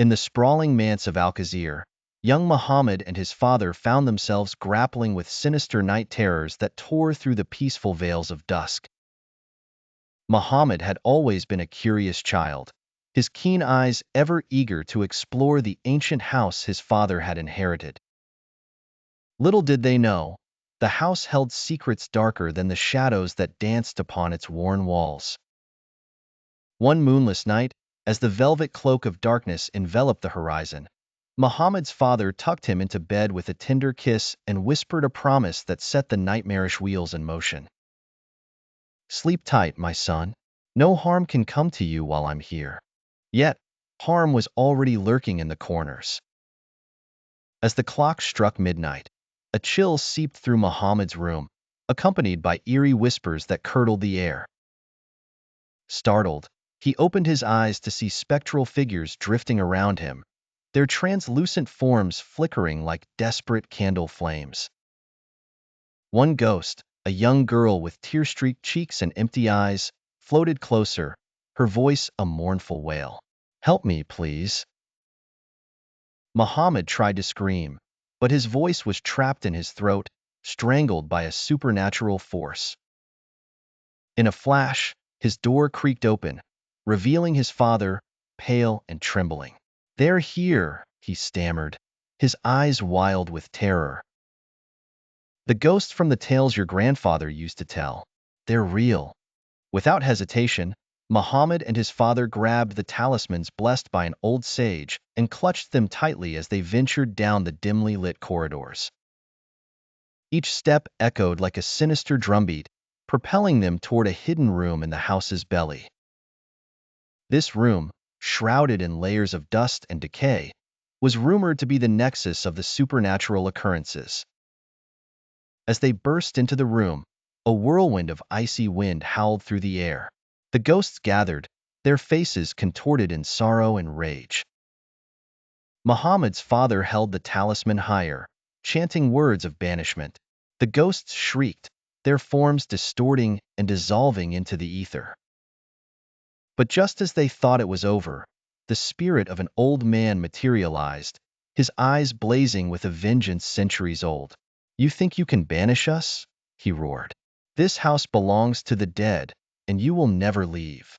In the sprawling manse of Qasir, young Mohammed and his father found themselves grappling with sinister night terrors that tore through the peaceful veils of dusk. Mohammed had always been a curious child, his keen eyes ever eager to explore the ancient house his father had inherited. Little did they know, the house held secrets darker than the shadows that danced upon its worn walls. One moonless night, as the velvet cloak of darkness enveloped the horizon, Mohammed's father tucked him into bed with a tender kiss and whispered a promise that set the nightmarish wheels in motion. "Sleep tight, my son. No harm can come to you while I'm here." Yet, harm was already lurking in the corners. As the clock struck midnight, a chill seeped through Mohammed's room, accompanied by eerie whispers that curdled the air. Startled, he opened his eyes to see spectral figures drifting around him, their translucent forms flickering like desperate candle flames. One ghost, a young girl with tear-streaked cheeks and empty eyes, floated closer, her voice a mournful wail. "Help me, please." Mohammed tried to scream, but his voice was trapped in his throat, strangled by a supernatural force. In a flash, his door creaked open, revealing his father, pale and trembling. "They're here," he stammered, his eyes wild with terror. "The ghosts from the tales your grandfather used to tell. They're real." Without hesitation, Mohammed and his father grabbed the talismans blessed by an old sage and clutched them tightly as they ventured down the dimly lit corridors. Each step echoed like a sinister drumbeat, propelling them toward a hidden room in the house's belly. This room, shrouded in layers of dust and decay, was rumored to be the nexus of the supernatural occurrences. As they burst into the room, a whirlwind of icy wind howled through the air. The ghosts gathered, their faces contorted in sorrow and rage. Mohammed's father held the talisman higher, chanting words of banishment. The ghosts shrieked, their forms distorting and dissolving into the ether. But just as they thought it was over, the spirit of an old man materialized, his eyes blazing with a vengeance centuries old. "You think you can banish us?" he roared. "This house belongs to the dead, and you will never leave."